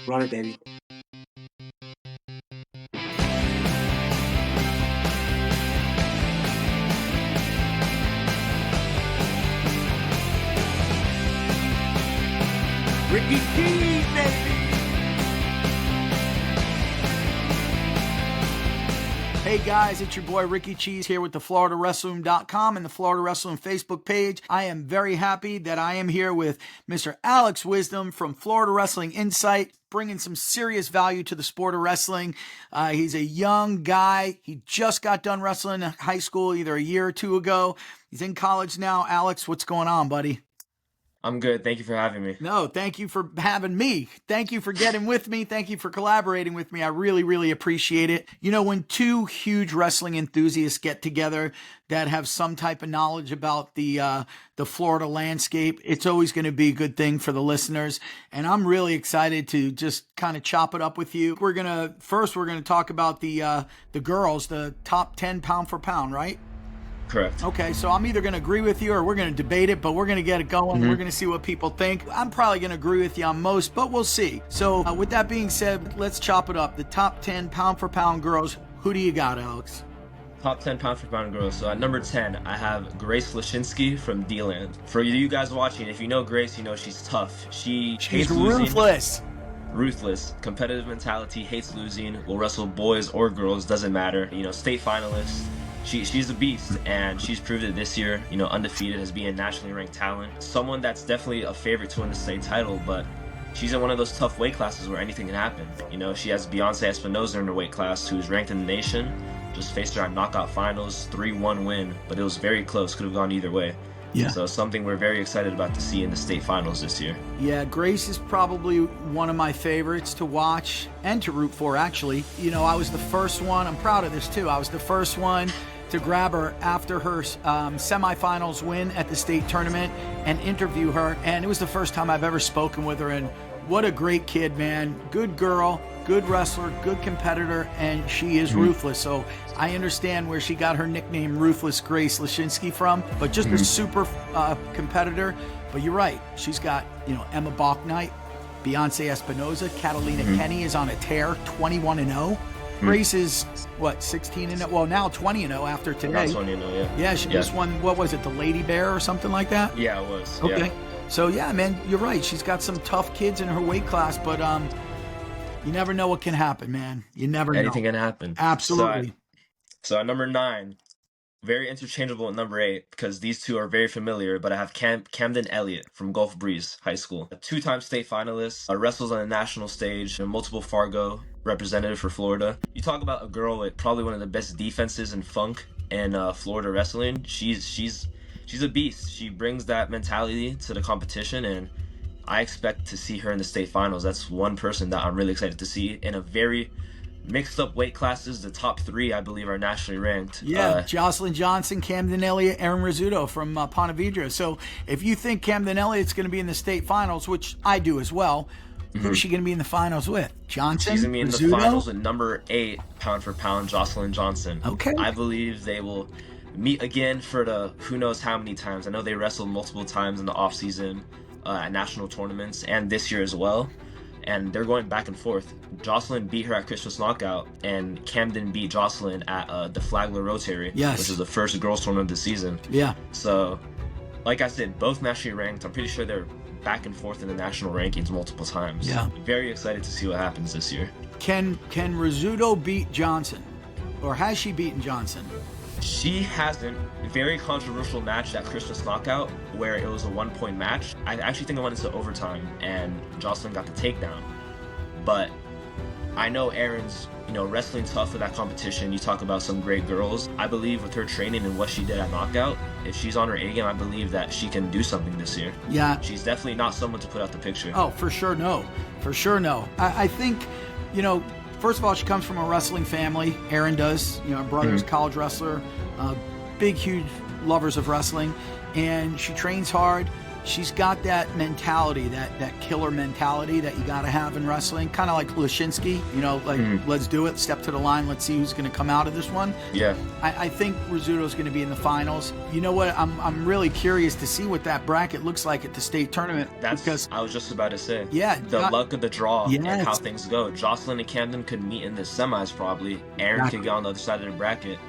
Run it, baby. Ricky Keys, baby! Hey guys, it's your boy Ricky Cheese here with the FloridaWrestling.com and the Florida Wrestling Facebook page. I am very happy that I am here with Mr. Alex Wisdom from Florida Wrestling Insight, bringing some serious value to the sport of wrestling. He's a young guy. He just got done wrestling in high school either a year or two ago. He's in college now. Alex, what's going on, buddy? I'm good. Thank you for having me. No, thank you for having me. Thank you for getting with me. Thank you for collaborating with me. I really, really appreciate it. You know, when two huge wrestling enthusiasts get together that have some type of knowledge about the Florida landscape, it's always going to be a good thing for the listeners. And I'm really excited to just kind of chop it up with you. We're going to talk about the girls, the top 10 pound for pound, right? Correct. Okay, so I'm either going to agree with you or we're going to debate it, but we're going to get it going. We're going to see what people think. I'm probably going to agree with you on most, but we'll see. So with that being said, let's chop it up. The top 10 pound for pound girls, who do you got, Alex? Top 10 pound for pound girls. So at number 10, I have Grace Leota from D-Land. For you guys watching, if you know Grace, you know she's tough. She's ruthless. Ruthless, competitive mentality, hates losing, will wrestle boys or girls, doesn't matter. You know, state finalist. She's a beast, and she's proved it this year, you know, undefeated as being a nationally ranked talent. Someone that's definitely a favorite to win the state title, but she's in one of those tough weight classes where anything can happen. You know, she has Beyonce Espinosa in her weight class, who's ranked in the nation. Just faced her at knockout finals, 3-1 win, but it was very close, could have gone either way. Yeah. So something we're very excited about to see in the state finals this year. Yeah, Grace is probably one of my favorites to watch and to root for, actually. You know, I was the first one, I'm proud of this too, I was the first one to grab her after her semifinals win at the state tournament and interview her. And it was the first time I've ever spoken with her. And what a great kid, man. Good girl, good wrestler, good competitor, and she is ruthless. So I understand where she got her nickname Ruthless Grace Leota from, but just a super competitor. But you're right. She's got, you know, Emma Bachnight, Beyonce Espinosa, Catalina Kenny is on a tear, 21-0. Grace is, what, 16-0? Well, now 20-0 after today. 20-0, yeah. Yeah, she just won, what was it, the Lady Bear or something like that? Yeah, it was. Okay. Yeah. So, yeah, man, you're right. She's got some tough kids in her weight class, but you never know what can happen, man. You never know. Anything can happen. Absolutely. So at number 9, very interchangeable at number 8 because these two are very familiar, but I have Camden Elliot from Gulf Breeze High School. A 2-time state finalist, wrestles on the national stage, and multiple Fargo representative for Florida. You talk about a girl with probably one of the best defenses in funk in Florida wrestling. She's a beast. She brings that mentality to the competition, and I expect to see her in the state finals. That's one person that I'm really excited to see in a very mixed up weight classes. The top 3, I believe, are nationally ranked. Yeah, Jocelyn Johnson, Camden Elliot, Aaron Rizzuto from Ponte Vedra. So if you think Camden Elliott's going to be in the state finals, which I do as well, who's she going to be in the finals with? Johnson? She's going to be in Rizzuto? the finals with number 8 pound for pound, Jocelyn Johnson. Okay. I believe they will meet again for the who knows how many times. I know they wrestled multiple times in the offseason at national tournaments and this year as well. And they're going back and forth. Jocelyn beat her at Christmas Knockout, and Camden beat Jocelyn at the Flagler Rotary, which is the first girls tournament of the season. Yeah. So, like I said, both nationally ranked. I'm pretty sure they're back and forth in the national rankings multiple times. Yeah. Very excited to see what happens this year. Can Rizzuto beat Johnson? Or has she beaten Johnson? She hasn't. Very controversial match at Christmas Knockout where it was a 1-point match. I actually think it went into overtime and Jocelyn got the takedown. But I know Erin's, you know, wrestling tough for that competition. You talk about some great girls. I believe with her training and what she did at Knockout, if she's on her A game, I believe that she can do something this year. Yeah. She's definitely not someone to put out the picture. Oh, for sure no. For sure no. I think, you know, first of all, she comes from a wrestling family. Erin does. You know, her brother's college wrestler. Big, huge lovers of wrestling. And she trains hard. she's got that mentality, that killer mentality that you got to have in wrestling. Kind of like Linsky, let's do it. Step to the line. Let's see who's going to come out of this one. Yeah. I think Rizzuto's going to be in the finals. You know what? I'm really curious to see what that bracket looks like at the state tournament. Because I was just about to say. Yeah. The luck of the draw and how things go. Jocelyn and Camden could meet in the semis probably. Aaron could get on the other side of the bracket.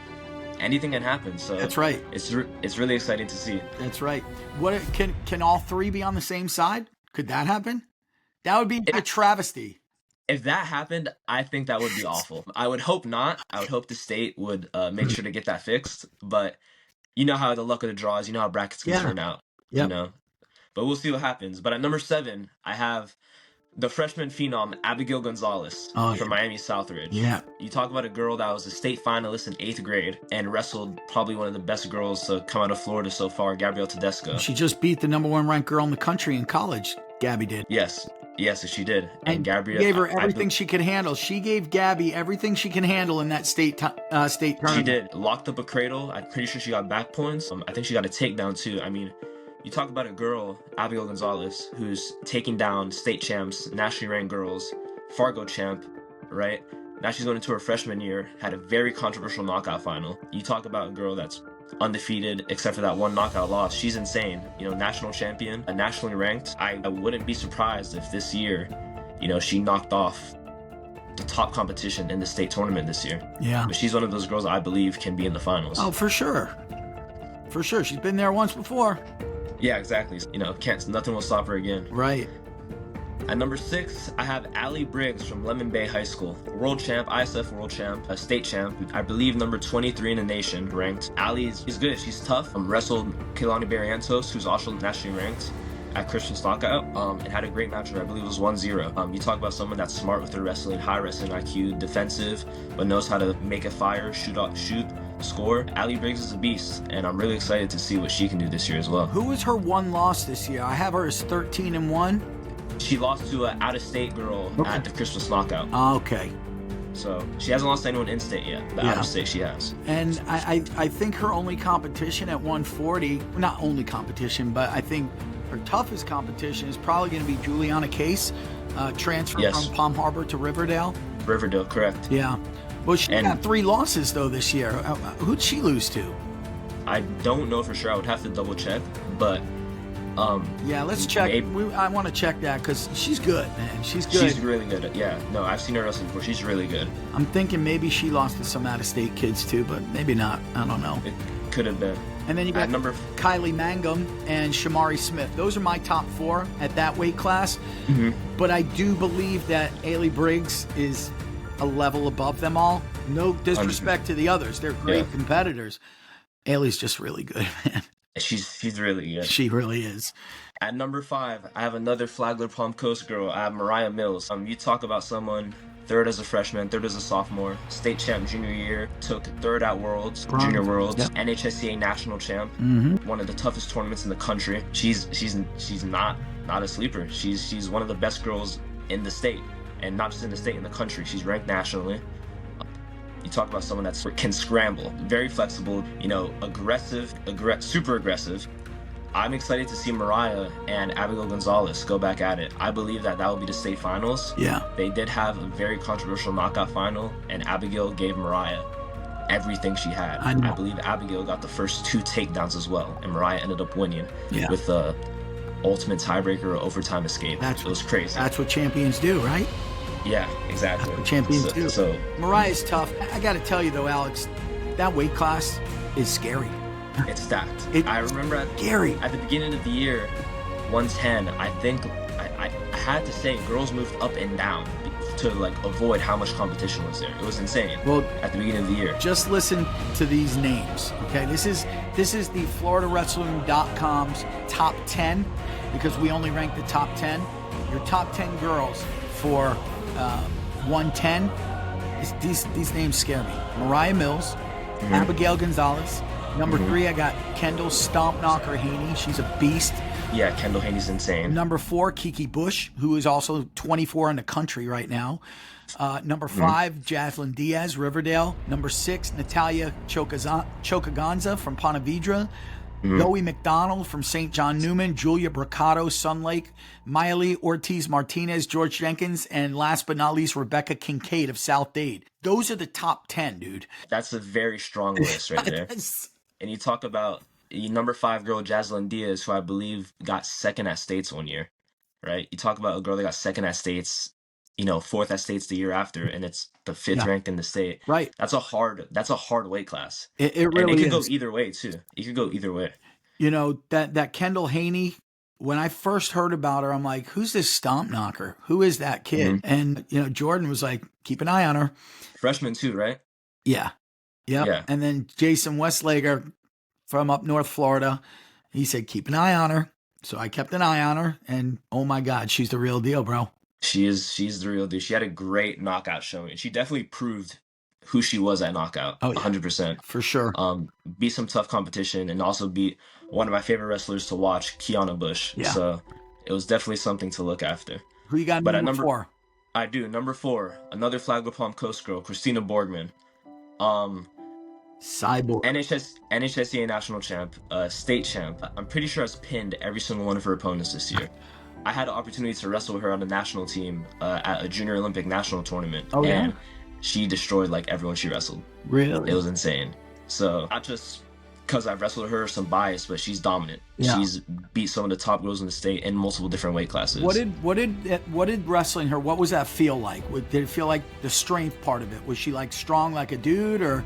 Anything can happen. So that's right. It's really exciting to see. That's right. What can all three be on the same side? Could that happen? That would be a travesty. If that happened, I think that would be awful. I would hope not. I would hope the state would make sure to get that fixed. But you know how the luck of the draw is. You know how brackets can turn out. Yep. You know. But we'll see what happens. But at number 7, I have the freshman phenom, Abigail Gonzalez from Miami Southridge. Yeah. You talk about a girl that was a state finalist in 8th grade and wrestled probably one of the best girls to come out of Florida so far, Gabrielle Tedesco. She just beat the number 1 ranked girl in the country in college, Gabby did. Yes, she did. And Gabrielle gave her everything she could handle. She gave Gabby everything she can handle in that state tournament. She did. Locked up a cradle. I'm pretty sure she got back points. I think she got a takedown too. I mean, you talk about a girl, Abigail Gonzalez, who's taking down state champs, nationally ranked girls, Fargo champ, right? Now she's going into her freshman year, had a very controversial knockout final. You talk about a girl that's undefeated except for that one knockout loss. She's insane. National champion, nationally ranked. I wouldn't be surprised if this year, she knocked off the top competition in the state tournament this year. Yeah. But she's one of those girls I believe can be in the finals. Oh, for sure. For sure. She's been there once before. Yeah, exactly. Nothing will stop her again. Right. At number 6, I have Allie Briggs from Lemon Bay High School. World champ, ISF world champ, a state champ. I believe number 23 in the nation ranked. Allie is good. She's tough. Wrestled Kehlani Barrientos, who's also nationally ranked at Christmas Knockout, and had a great match with her. I believe it was 1-0. You talk about someone that's smart with her wrestling, high wrestling IQ, defensive, but knows how to make a fire, shoot, score. Allie Briggs is a beast, and I'm really excited to see what she can do this year as well. Who was her one loss this year? I have her as 13-1. She lost to an out-of-state girl at the Christmas Knockout. Okay. So she hasn't lost to anyone in-state yet, but out-of-state she has. And I think her only competition at 140, not only competition, but I think her toughest competition is probably going to be Juliana Case, transfer from Palm Harbor to Riverdale. Riverdale, correct. Yeah. Well, she got 3 losses, though, this year. Who'd she lose to? I don't know for sure. I would have to double-check, but... yeah, let's check. I want to check that because she's good, man. She's good. She's really good. Yeah, no, I've seen her wrestle before. She's really good. I'm thinking maybe she lost to some out-of-state kids, too, but maybe not. I don't know. It could have been. And then you got Kylie Mangum and Shamari Smith. Those are my top 4 at that weight class. Mm-hmm. But I do believe that Allie Briggs is a level above them all. No disrespect to the others. They're great competitors. Allie's just really good, man. She's really good. She really is. At number 5, I have another Flagler Palm Coast girl. I have Mariah Mills. You talk about someone 3rd as a freshman, 3rd as a sophomore, state champ junior year, took 3rd at Worlds, Junior Worlds, NHSCA national champ, one of the toughest tournaments in the country. She's not a sleeper. She's one of the best girls in the state, and not just in the state, in the country. She's ranked nationally. You talk about someone that can scramble, very flexible, aggressive, super aggressive. I'm excited to see Mariah and Abigail Gonzalez go back at it. I believe that will be the state finals. Yeah. They did have a very controversial knockout final, and Abigail gave Mariah everything she had. I believe Abigail got the first 2 takedowns as well, and Mariah ended up winning with the ultimate tiebreaker or overtime escape. It was crazy. That's what champions do, right? Yeah, exactly. That's what champions do. So Mariah's tough. I got to tell you, though, Alex, that weight class is scary. It's stacked. I remember at the beginning of the year, 110, I think I had to say girls moved up and down to avoid how much competition was there. It was insane. Well, at the beginning of the year. Just listen to these names. Okay, this is the FloridaWrestling.com's top 10 because we only rank the top 10. Your top 10 girls for 110. These names scare me. Mariah Mills, Abigail Gonzalez. Number 3, I got Kendall Stomp Knocker Haney. She's a beast. Yeah, Kendall Haney's insane. Number 4, Kiki Bush, who is also 24 in the country right now. Number 5, Jaslyn Diaz, Riverdale. Number 6, Natalia Chocaganza from Ponte Vedra. Joey McDonald from St. John Newman, Julia Bracado, Sun Lake, Miley Ortiz Martinez, George Jenkins, and last but not least, Rebecca Kincaid of South Dade. Those are the top 10, dude. That's a very strong list right there. And you talk about number 5 girl, Jaslyn Diaz, who I believe got second at States one year, right? You talk about a girl that got second at States, 4th at States the year after, and it's the 5th ranked in the state. Right. That's a hard weight class. It really and it could is. go either way too. It could go either way. That Kendall Haney, when I first heard about her, I'm like, who's this stomp knocker? Who is that kid? And, Jordan was like, keep an eye on her. Freshman too, right? Yeah. Yep. Yeah. And then Jason Westlager from up North Florida, he said, keep an eye on her. So I kept an eye on her, and oh my God, she's the real deal, bro. She's the real deal. She had a great knockout showing. She definitely proved who she was at knockout. 100%. For sure. Beat some tough competition, and also beat one of my favorite wrestlers to watch, Kiana Bush. Yeah. So it was definitely something to look after. Who you got number 4? I do. Number 4, another Flagler Palm Coast girl, Christina Borgman. Cyborg. NHSCA national champ, state champ. I'm pretty sure has pinned every single one of her opponents this year. I had an opportunity to wrestle with her on the national team at a Junior Olympic national tournament. Oh, yeah? And she destroyed like everyone she wrestled. Really? It was insane. So not just because I wrestled her, some bias, but she's dominant. Yeah. She's beat some of the top girls in the state in multiple different weight classes. What did wrestling her? What was that feel like? Did it feel like the strength part of it? Was she like strong like a dude, or?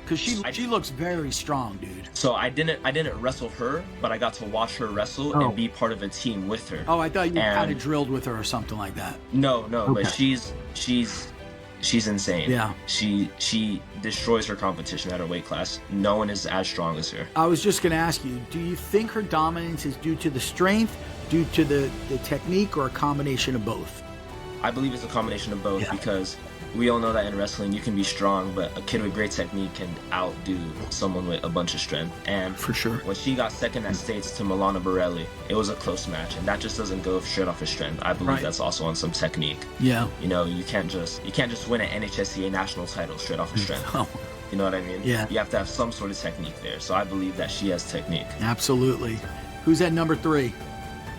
Because she looks very strong, dude. So I didn't wrestle her, but I got to watch her wrestle and be part of a team with her. Oh, I thought you kind of drilled with her or something like that. No, okay. But she's insane. Yeah. She destroys her competition at her weight class. No one is as strong as her. I was just gonna ask you, do you think her dominance is due to the strength, due to the technique, or a combination of both? I believe it's a combination of both because we all know that in wrestling you can be strong, but a kid with great technique can outdo someone with a bunch of strength. And for sure, when she got second at States to Milana Borelli, it was a close match, and that just doesn't go straight off of strength. I believe that's also on some technique. Yeah. You can't just win an NHSCA national title straight off of strength. No. You know what I mean? Yeah. You have to have some sort of technique there. So I believe that she has technique. Absolutely. Who's at number 3?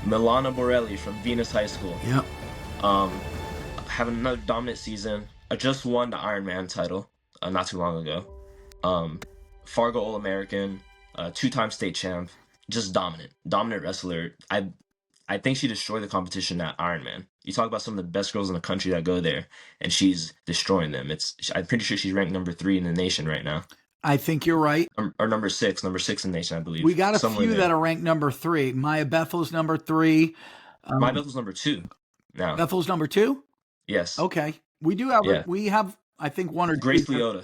Milana Borelli from Venus High School. Yep. Having another dominant season. I just won the Ironman title not too long ago. Fargo All-American, 2-time state champ, just dominant wrestler. I think she destroyed the competition at Ironman. You talk about some of the best girls in the country that go there, and she's destroying them. I'm pretty sure she's ranked number 3 in the nation right now. I think you're right. Or number 6 in the nation, I believe. We got a few that are ranked number 3. Mya Bethel's number 3. Mya Bethel's number 2 now. Bethel's number 2? Yes. Okay. We do have, we have, I think, one or two. Grace Leota.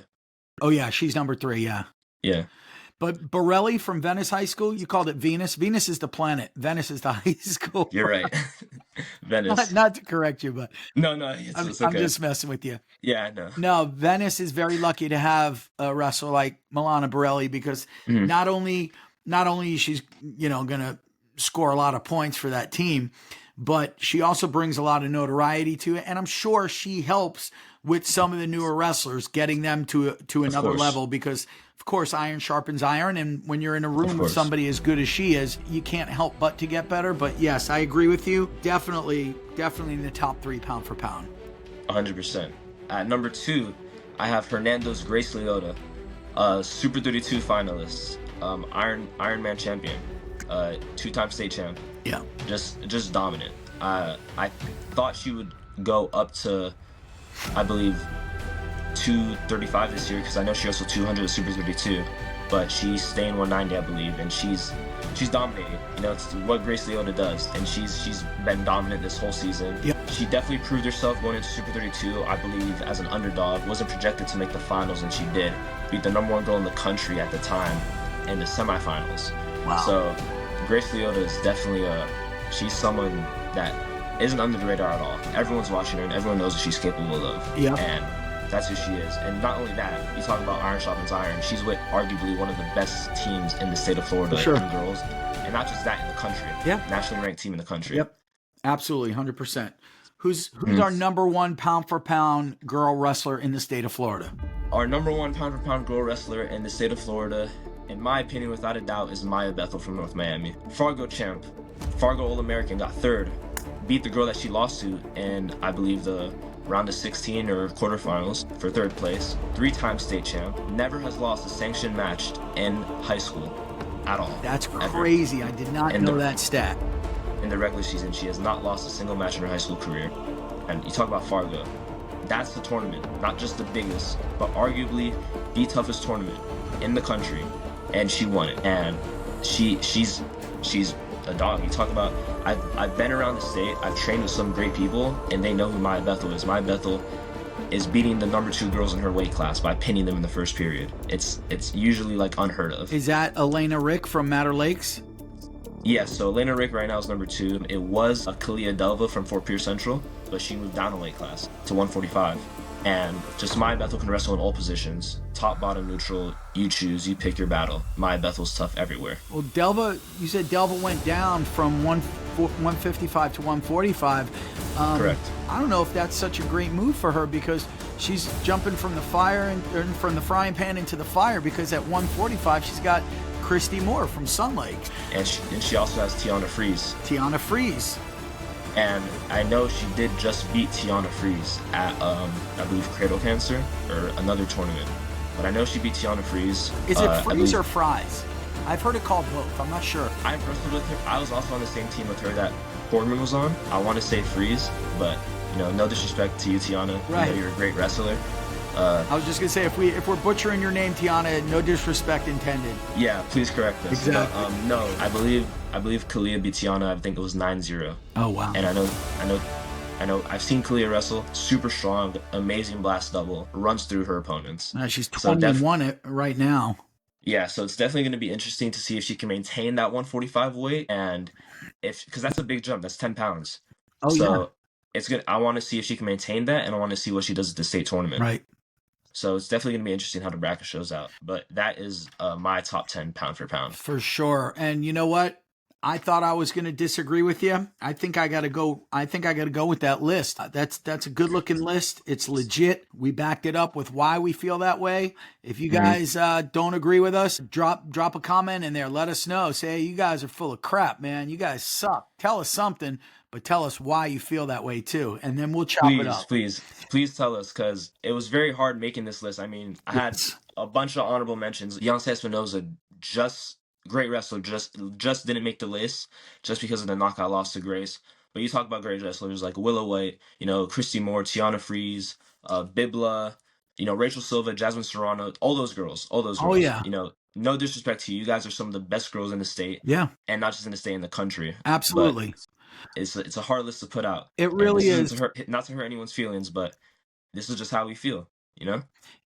Oh, yeah. She's number 3. Yeah. Yeah. But Borelli from Venice High School, you called it Venus. Venus is the planet. Venice is the high school. You're right. Venice. Not to correct you, but no, it's okay. I'm just messing with you. Yeah, I know. No, Venice is very lucky to have a wrestler like Milana Borelli because not only she's going to score a lot of points for that team, but she also brings a lot of notoriety to it, and I'm sure she helps with some of the newer wrestlers, getting them to another level because, of course, iron sharpens iron, and when you're in a room with somebody as good as she is, you can't help but to get better. But yes, I agree with you. Definitely in the top 3 pound for pound. 100%. At number 2, I have Hernando's Grace Leota, Super 32 finalist, Ironman champion, 2-time state champ. Yeah. Just dominant. I thought she would go up to, I believe, 235 this year because I know she wrestled 200 at Super 32, but she's staying 190, I believe, and she's dominating. It's what Grace Leota does, and she's been dominant this whole season. Yep. She definitely proved herself going into Super 32, I believe, as an underdog. Wasn't projected to make the finals, and she did. Beat the number 1 girl in the country at the time in the semifinals. Wow. So Grace Leota is definitely she's someone that isn't under the radar at all. Everyone's watching her, and everyone knows what she's capable of. Yeah. And that's who she is. And not only that, you talk about iron sharpens iron. She's with arguably one of the best teams in the state of Florida in girls. And not just that, in the country. Yeah. Nationally ranked team in the country. Yep. Absolutely, 100%. Who's our number 1 pound for pound girl wrestler in the state of Florida? Our number 1 pound for pound girl wrestler in the state of Florida in my opinion, without a doubt, is Mya Bethel from North Miami. Fargo champ, Fargo All-American, got third, beat the girl that she lost to in, I believe, the round of 16 or quarterfinals for third place. 3-time state champ, never has lost a sanctioned match in high school at all. That's ever. crazy. I did not know that stat. In the regular season, she has not lost a single match in her high school career. And you talk about Fargo. That's the tournament, not just the biggest, but arguably the toughest tournament in the country. And she won it. And she's a dog. You talk about, I've been around the state, I've trained with some great people, and they know who Mya Bethel is. Mya Bethel is beating the number 2 girls in her weight class by pinning them in the first period. It's usually like unheard of. Is that Elena Rick from Matter Lakes? Yeah, so Elena Rick right now is number 2. It was Kalia Delva from Fort Pierce Central, but she moved down a weight class to 145. And just Mya Bethel can wrestle in all positions. Top, bottom, neutral, you choose, you pick your battle. Mya Bethel's tough everywhere. Well, Delva, you said Delva went down from 155 to 145. Correct. I don't know if that's such a great move for her, because she's jumping from the fire and from the frying pan into the fire, because at 145 she's got Christy Moore from Sun Lake. And she also has Tiana Tiana Freeze. And I know she did just beat Tiana Freeze at, I believe, Cradle Cancer or another tournament. But I know she beat Tiana Freeze. Is it Freeze or Fries? I've heard it called both. I'm not sure. I've wrestled with her. I was also on the same team with her that Borgman was on. I want to say Freeze, but no disrespect to you, Tiana. Right. You're a great wrestler. I was just gonna say, if we're butchering your name, Tiana, no disrespect intended. Yeah, please correct us. Exactly. No, I believe Kalia beat Tiana. I think it was 9-0. Oh wow. And I know. I've seen Kalia wrestle. Super strong, amazing blast double. Runs through her opponents. She's 21 right now. Yeah, so it's definitely going to be interesting to see if she can maintain that 145 weight, and because that's a big jump. That's 10 pounds. Oh so yeah. It's good. I want to see if she can maintain that, and I want to see what she does at the state tournament. Right. So it's definitely going to be interesting how the bracket shows out. But that is my top 10 pound for pound. For sure. And you know what? I thought I was going to disagree with you. I think I got to go with that list. That's a good looking list. It's legit. We backed it up with why we feel that way. If you guys don't agree with us, drop a comment in there. Let us know. Say, hey, you guys are full of crap, man. You guys suck. Tell us something, but tell us why you feel that way too. And then we'll chop it up. Please tell us, because it was very hard making this list. I mean, I had a bunch of honorable mentions. Beyonce Espinoza, great wrestler, just didn't make the list just because of the knockout loss to Grace. But you talk about great wrestlers like Willow White, Christy Moore, Tiana Freeze, Bibla, Rachel Silva, Jasmine Serrano, all those girls. Oh yeah. No disrespect to you. You guys are some of the best girls in the state. Yeah. And not just in the state, in the country. Absolutely. But it's a hard list to put out. It really is. Not to hurt anyone's feelings, but this is just how we feel,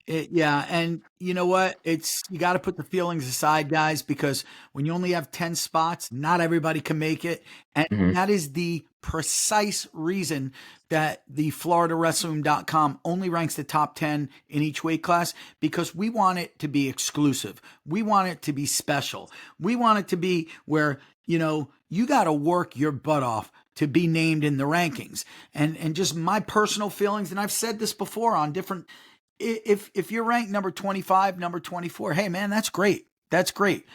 Yeah, and you know what? You got to put the feelings aside, guys, because when you only have 10 spots, not everybody can make it. And that is the precise reason that the FloridaWrestling.com only ranks the top 10 in each weight class, because we want it to be exclusive. We want it to be special. We want it to be where, you got to work your butt off to be named in the rankings. And just my personal feelings, and I've said this before on different, if you're ranked number 25, number 24, hey man, that's great. That's great.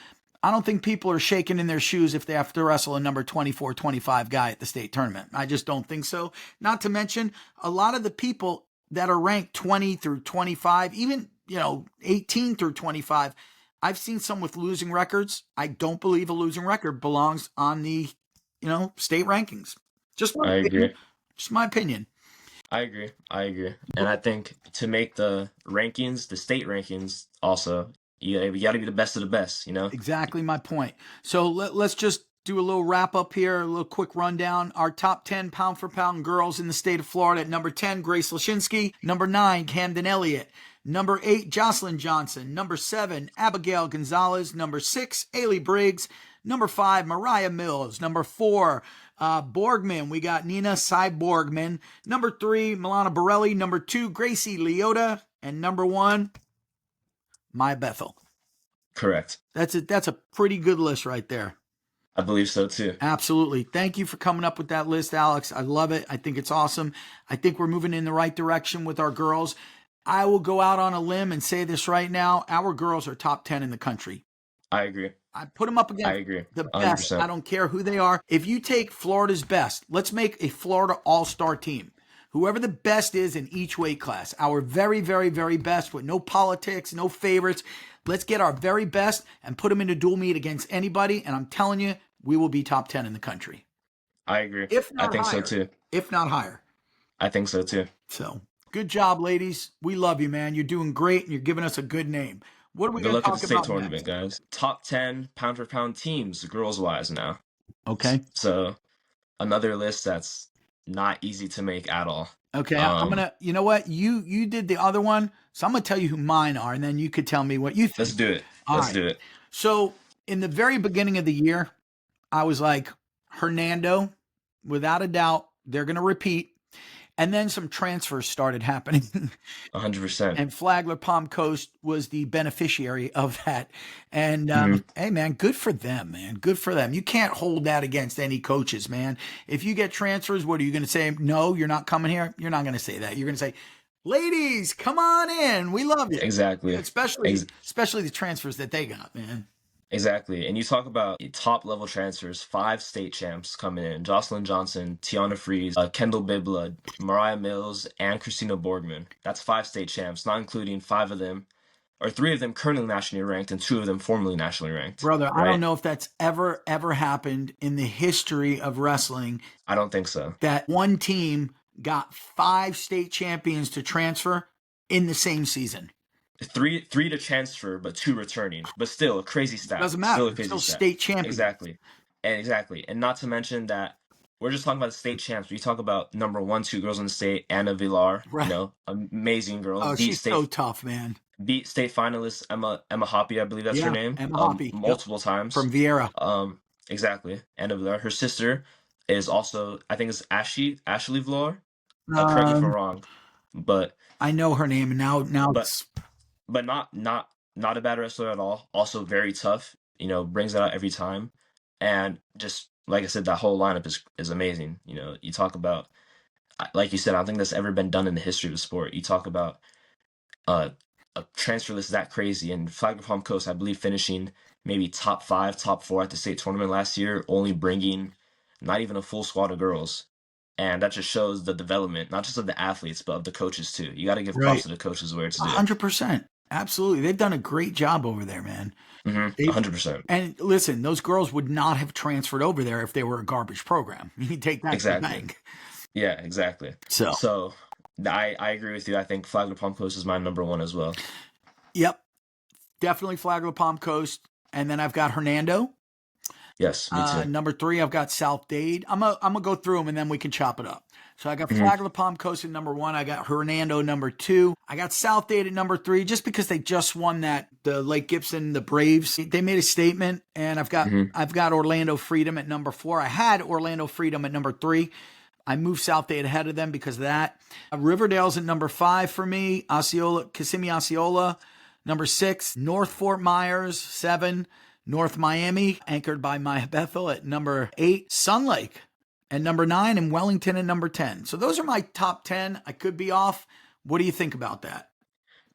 I don't think people are shaking in their shoes if they have to wrestle a number 24, 25 guy at the state tournament. I just don't think so. Not to mention a lot of the people that are ranked 20 through 25, even, 18 through 25, I've seen some with losing records. I don't believe a losing record belongs on the, state rankings. Just my opinion. I agree. And I think to make the rankings, the state rankings also, you got to be the best of the best, Exactly my point. So let's just do a little wrap up here, a little quick rundown. Our top 10 pound for pound girls in the state of Florida. At number 10, Grace Leota. Number 9, Camden Elliot. Number 8, Jocelyn Johnson. Number 7, Abigail Gonzalez. Number 6, Ailey Briggs. Number 5, Mariah Mills. Number 4, Borgman. We got Nina Borgman. Number 3, Milana Borelli. Number 2, Grace Leota. And number 1, Mya Bethel. Correct. That's a pretty good list right there. I believe so too. Absolutely. Thank you for coming up with that list, Alex. I love it. I think it's awesome. I think we're moving in the right direction with our girls. I will go out on a limb and say this right now. Our girls are top 10 in the country. I agree. I put them up I against agree. the best. 100%. I don't care who they are. If you take Florida's best, let's make a Florida all-star team. Whoever the best is in each weight class, our very, very, very best with no politics, no favorites. Let's get our very best and put them in a dual meet against anybody. And I'm telling you, we will be top 10 in the country. I agree. If I not think higher. so too. If not higher. I think so too. So good job, ladies. We love you, man. You're doing great and you're giving us a good name. What are we Good going to luck at talk the state about tournament, next? guys. Top 10 pound for pound teams, girls wise now. Okay. So another list that's not easy to make at all. Okay, I'm gonna. You know what? You did the other one, so I'm gonna tell you who mine are, and then you could tell me what you think. Let's do it. All Let's right. do it. So in the very beginning of the year, I was like, Hernando, without a doubt, they're gonna repeat. And then some transfers started happening. 100%. And Flagler Palm Coast was the beneficiary of that. And hey, man, good for them, man. Good for them. You can't hold that against any coaches, man. If you get transfers, what are you going to say? No, you're not coming here. You're not going to say that. You're going to say, ladies, come on in. We love you. Exactly. Especially the transfers that they got, man. Exactly. And you talk about top level transfers, 5 state champs coming in: Jocelyn Johnson, Tiana Fries, Kendall Biblood, Mariah Mills, and Christina Borgman. That's 5 state champs, not including 5 of them, or 3 of them currently nationally ranked and 2 of them formerly nationally ranked. Brother, right? I don't know if that's ever happened in the history of wrestling. I don't think so. That one team got 5 state champions to transfer in the same season. 3 to transfer, but 2 returning. But still, a crazy stat. Doesn't matter. Still a crazy Still stat. state champion. Exactly. And not to mention that we're just talking about the state champs. We talk about number 1, 2 girls in the state, Anna Villar, right. Amazing girl. Oh, she's so tough, man. Beat state finalist Emma Hoppy, I believe that's her name. Emma Hoppy. Multiple times. From Vieira. Exactly. Anna Villar. Her sister is also, I think it's Ashley Villar. Correct me if I'm wrong. But I know her name, and now it's... But not a bad wrestler at all. Also very tough. Brings it out every time. And just like I said, that whole lineup is amazing. You talk about, like you said, I don't think that's ever been done in the history of the sport. You talk about a transfer list that crazy, and Flagler Palm Coast, I believe, finishing maybe top 5, top 4 at the state tournament last year, only bringing not even a full squad of girls. And that just shows the development, not just of the athletes, but of the coaches too. You got to give props to the coaches where it's due. 100%. Absolutely. They've done a great job over there, man. 100%. And listen, those girls would not have transferred over there if they were a garbage program. You take that to the bank. Yeah, exactly. So I agree with you. I think Flagler Palm Coast is my number 1 as well. Yep. Definitely Flagler Palm Coast. And then I've got Hernando. Yes, me too. Number 3, I've got South Dade. I'm gonna go through them and then we can chop it up. So I got Flagler Palm Coast at number 1. I got Hernando number 2. I got South Dade at number 3, just because they just won the Lake Gibson, the Braves. They made a statement, and I've got Orlando Freedom at number 4. I had Orlando Freedom at number 3. I moved South Dade ahead of them because of that. Riverdale's at number 5 for me. Kissimmee Osceola, number 6. North Fort Myers, 7. North Miami, anchored by Mya Bethel at number 8. Sun Lake at number 9, and Wellington at number 10. So those are my top 10. I could be off. What do you think about that?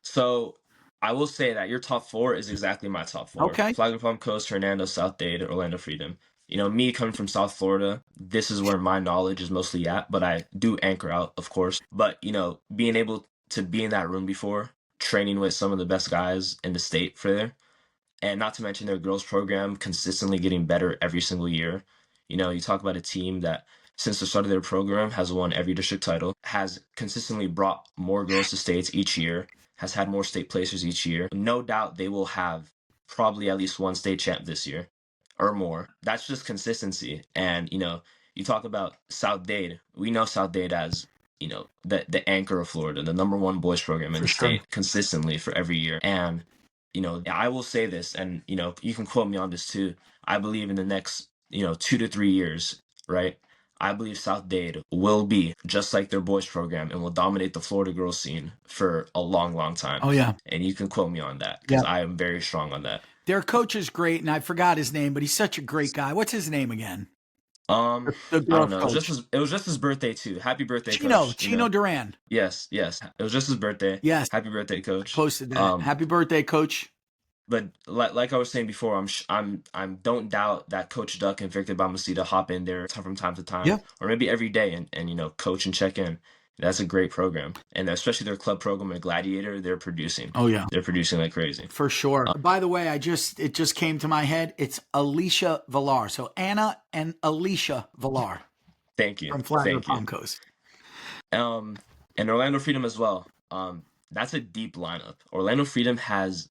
So I will say that your top 4 is exactly my top 4. Okay. Flagler Palm Coast, Hernando, South Dade, Orlando Freedom. Me coming from South Florida, this is where my knowledge is mostly at, but I do anchor out, of course. But, being able to be in that room before, training with some of the best guys in the state for there, and not to mention their girls program consistently getting better every single year. You talk about a team that since the start of their program has won every district title, has consistently brought more girls to states each year, has had more state placers each year. No doubt they will have probably at least 1 state champ this year or more. That's just consistency. And, you talk about South Dade. We know South Dade as, the anchor of Florida, the number 1 boys program in the state consistently for every year. And I will say this, and, you can quote me on this too. I believe in the next, 2 to 3 years, right? I believe South Dade will be just like their boys program and will dominate the Florida girls scene for a long, long time. Oh, yeah. And you can quote me on that because I am very strong on that. Their coach is great, and I forgot his name, but he's such a great guy. What's his name again? I don't know. It was just his birthday too. Happy birthday, Coach. Chino Duran. Yes. It was just his birthday. Yes. Happy birthday, Coach. Posted that. Happy birthday, Coach. But like I was saying before, I'm don't doubt that Coach Duck and Victor Bamacita hop in there from time to time, Yeah. or maybe every day, and coach and check in. That's a great program, and especially their club program at Gladiator, they're producing. Oh yeah. They're producing like crazy. For sure. By the way, it just came to my head. It's Alicia Villar. So Anna and Alicia Villar Thank you. from Flagler Thank you. Palm Coast. And Orlando Freedom as well. That's a deep lineup. Orlando Freedom has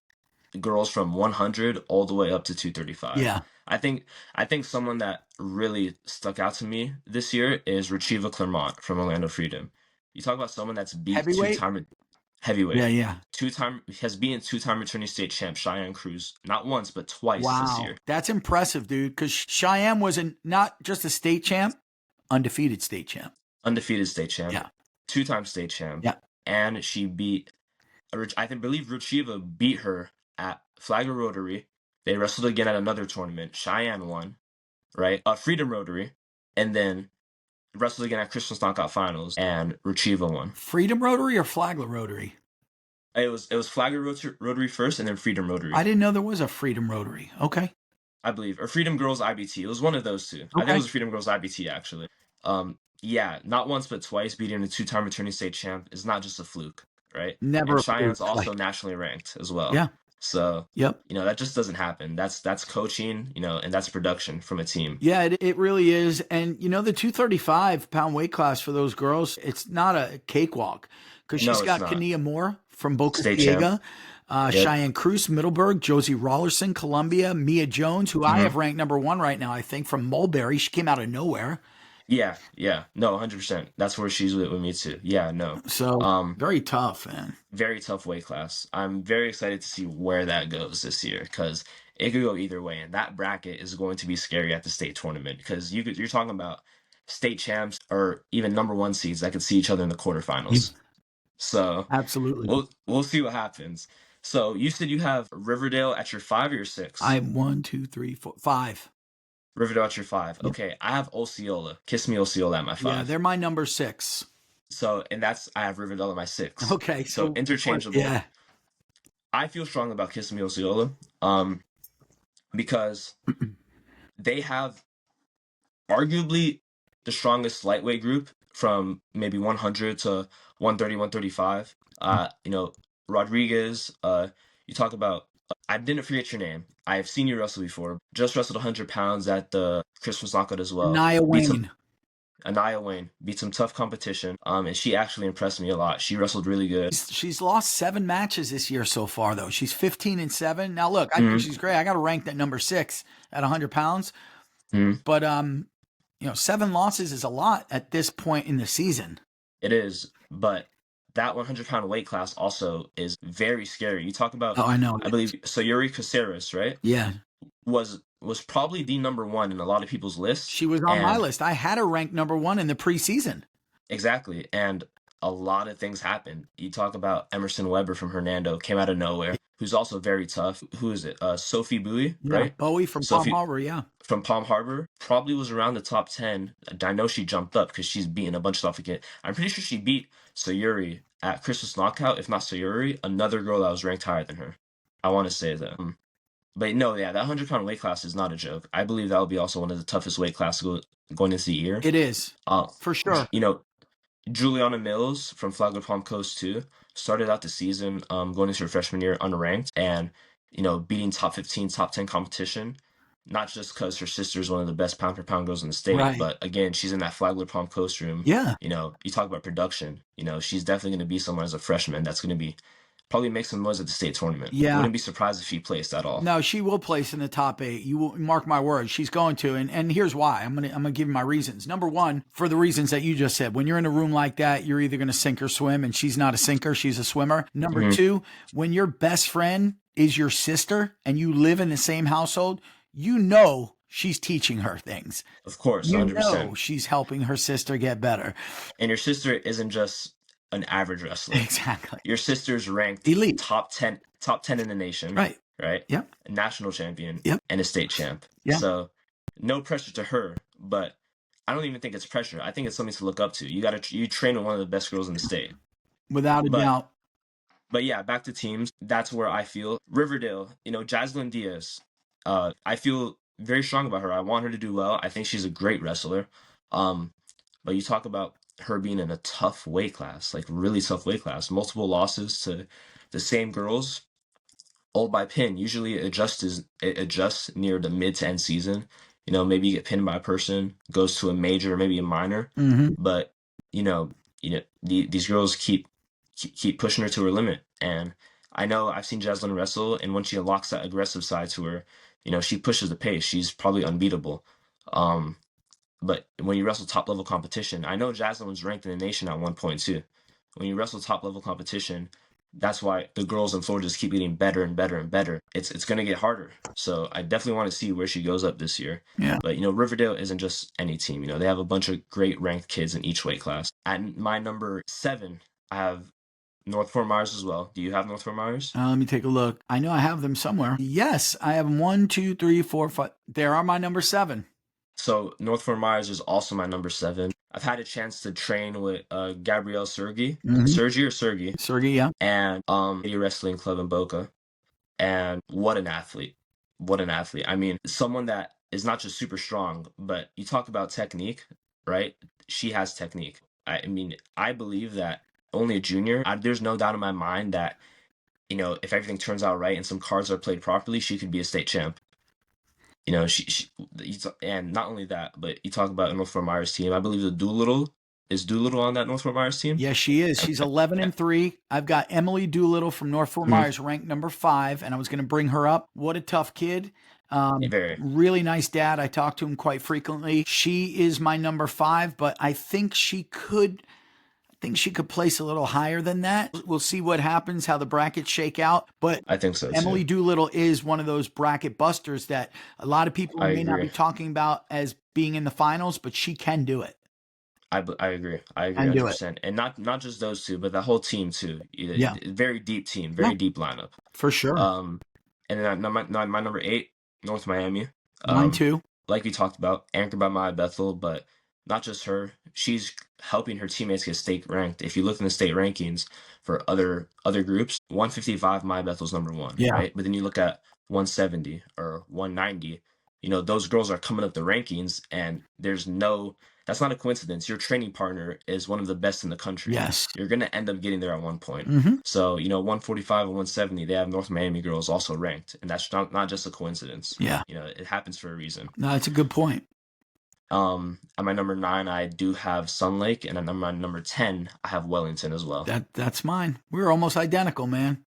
girls from 100 all the way up to 235. Yeah. I think someone that really stuck out to me this year is Riva Clermont from Orlando Freedom. You talk about someone that's beat Heavyweight? two-time heavyweight. Yeah. Has beaten two-time returning state champ Cheyenne Cruz not once but twice this year. That's impressive, dude, because Cheyenne was not just a state champ, undefeated state champ. Undefeated state champ. Yeah. Two-time state champ. Yeah. And she beat, I believe Ruchiva beat her at Flagler Rotary. They wrestled again at another tournament. Cheyenne won, right? Freedom Rotary, and then wrestled again at Christmas Knockout Finals, and Ruchiva won. Freedom Rotary or Flagler Rotary? It was Flagler Rotary first, and then Freedom Rotary. I didn't know there was a Freedom Rotary. Okay. I believe, or Freedom Girls IBT. It was one of those two. Okay. I think it was Freedom Girls IBT actually. Yeah, not once but twice beating a two-time returning state champ is not just a fluke, right? Never. And Cheyenne's also nationally ranked as well. Yeah. So, yep. That just doesn't happen. That's coaching, and that's production from a team. Yeah, it really is. And, the 235-pound weight class for those girls, it's not a cakewalk because she's got Kania Moore from Boca Ciega, Cheyenne Cruz, Middleburg, Josie Rollerson, Columbia, Mia Jones, who I have ranked number 1 right now, I think, from Mulberry. She came out of nowhere. Yeah. No, 100%. That's where she's with me too. Yeah, no. So, very tough, man. Very tough weight class. I'm very excited to see where that goes this year because it could go either way. And that bracket is going to be scary at the state tournament because you're talking about state champs or even number 1 seeds that could see each other in the quarterfinals. So, absolutely. We'll see what happens. So, you said you have Riverdale at your 5 or your 6? I'm 1, 2, 3, 4, 5. Riverdale at your 5. Yep. Okay, I have Osceola. Kiss Me Osceola at my 5. Yeah, they're my number 6. So, and I have Riverdale at my 6. Okay, so interchangeable. Yeah. I feel strong about Kiss Me Osceola, because they have arguably the strongest lightweight group from maybe 100 to 130, 135. Rodriguez. You talk about. I didn't forget your name. I have seen you wrestle before. Just wrestled 100 pounds at the Christmas knockout as well. Anaya Wayne beat some tough competition. And she actually impressed me a lot. She wrestled really good. She's lost 7 matches this year so far, though. She's 15-7. Now, look, I think she's great. I got her ranked at number 6 at 100 pounds. But 7 losses is a lot at this point in the season. It is, but that 100-pound weight class also is very scary. You talk about, I know. I believe Sayuri Caceres, right? Yeah. Was probably the number 1 in a lot of people's lists. She was on my list. I had her ranked number 1 in the preseason. Exactly. And a lot of things happened. You talk about Emerson Weber from Hernando, came out of nowhere, who's also very tough. Who is it? Sophie Bowie, right? Bowie from Palm Harbor, yeah. From Palm Harbor. Probably was around the top 10. I know she jumped up because she's beaten a bunch of stuff again. I'm pretty sure she beat Sayuri at Christmas Knockout, if not Sayuri, another girl that was ranked higher than her. I want to say that. But no, yeah, that 100-pound weight class is not a joke. I believe that will be also one of the toughest weight classes going into the year. It is, for sure. Juliana Mills from Flagler Palm Coast too started out the season going into her freshman year unranked and beating top 15, top 10 competition. Not just because her sister is one of the best pound for pound girls in the state, but again, she's in that Flagler Palm Coast room. Yeah. You talk about production. She's definitely going to be someone as a freshman that's going to be probably make some noise at the state tournament. Yeah. Wouldn't be surprised if she placed at all. No, she will place in the top 8. You will mark my words. She's going to. And here's why. I'm gonna give you my reasons. Number 1, for the reasons that you just said. When you're in a room like that, you're either gonna sink or swim, and she's not a sinker, she's a swimmer. Number 2, when your best friend is your sister and you live in the same household, she's teaching her things. Of course, 100%. She's helping her sister get better. And your sister isn't just an average wrestler. Exactly. Your sister's ranked elite, top 10 in the nation. Right. Yep. A national champion. Yep. And a state champ. Yep. So no pressure to her, but I don't even think it's pressure. I think it's something to look up to. You train with one of the best girls in the state. Without a doubt. But yeah, back to teams. That's where I feel Riverdale. Jaslyn Diaz. I feel very strong about her. I want her to do well. I think she's a great wrestler. But you talk about her being in a tough weight class, like really tough weight class, multiple losses to the same girls, all by pin. Usually it adjusts near the mid to end season. Maybe you get pinned by a person, goes to a major, maybe a minor, but you know, these girls keep pushing her to her limit. And I know I've seen Jaslyn wrestle, and when she unlocks that aggressive side to her, she pushes the pace. She's probably unbeatable. But when you wrestle top level competition, I know Jaslyn was ranked in the nation at one point too. When you wrestle top level competition, that's why the girls in Florida just keep getting better and better and better. It's gonna get harder. So I definitely want to see where she goes up this year. Yeah. But Riverdale isn't just any team. They have a bunch of great ranked kids in each weight class. At my number 7, I have North Fort Myers as well. Do you have North Fort Myers? Let me take a look. I know I have them somewhere. Yes, I have them 1, 2, 3, 4, 5. There are my number 7. So North Fort Myers is also my number 7. I've had a chance to train with Gabrielle Sergi, Sergi or Sergi, Sergey, yeah. and a wrestling club in Boca. And what an athlete! What an athlete! I mean, someone that is not just super strong, but you talk about technique, right? She has technique. I mean, I believe that only a junior. There's no doubt in my mind that if everything turns out right and some cards are played properly, she could be a state champ. And not only that, but you talk about North Fort Myers team. I believe the Doolittle on that North Fort Myers team. Yes, she is. She's 11-3. I've got Emily Doolittle from North Fort Myers ranked number 5, and I was going to bring her up. What a tough kid. Really nice dad. I talk to him quite frequently. She is my number 5, but I think she could place a little higher than that. We'll see what happens, how the brackets shake out. But I think so too. Emily Doolittle is one of those bracket busters that a lot of people may not be talking about as being in the finals, but she can do it. I agree. I agree 100%. And not just those two, but the whole team too. Yeah. Very deep team, very deep lineup. For sure. And then my number 8, North Miami. Mine too. Like we talked about, anchored by Mya Bethel, but not just her. She's helping her teammates get state ranked. If you look in the state rankings for other groups, 155, Mya Bethel's number 1, right? But then you look at 170 or 190, those girls are coming up the rankings, and that's not a coincidence. Your training partner is one of the best in the country. Yes. You're going to end up getting there at one point. So, 145 and 170, they have North Miami girls also ranked, and that's not just a coincidence. Yeah. It happens for a reason. No, it's a good point. At my number 9, I do have Sun Lake, and at my number 10, I have Wellington as well. That's mine. We're almost identical, man.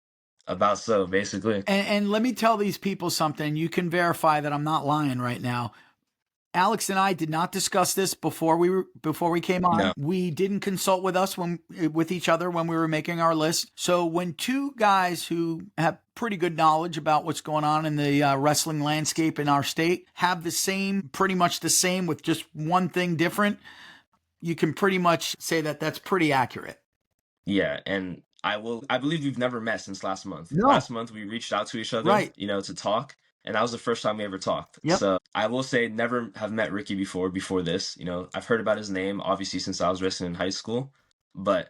About so, basically. And let me tell these people something. You can verify that I'm not lying right now. Alex and I did not discuss this before we came on. No. We didn't consult with each other when we were making our list. So when two guys who have pretty good knowledge about what's going on in the wrestling landscape in our state have pretty much the same with just one thing different, you can pretty much say that that's pretty accurate. Yeah, and I believe we've never met since last month. No. Last month we reached out to each other, right, to talk. And that was the first time we ever talked. Yep. So I will say never have met Ricky before this. I've heard about his name, obviously, since I was wrestling in high school. But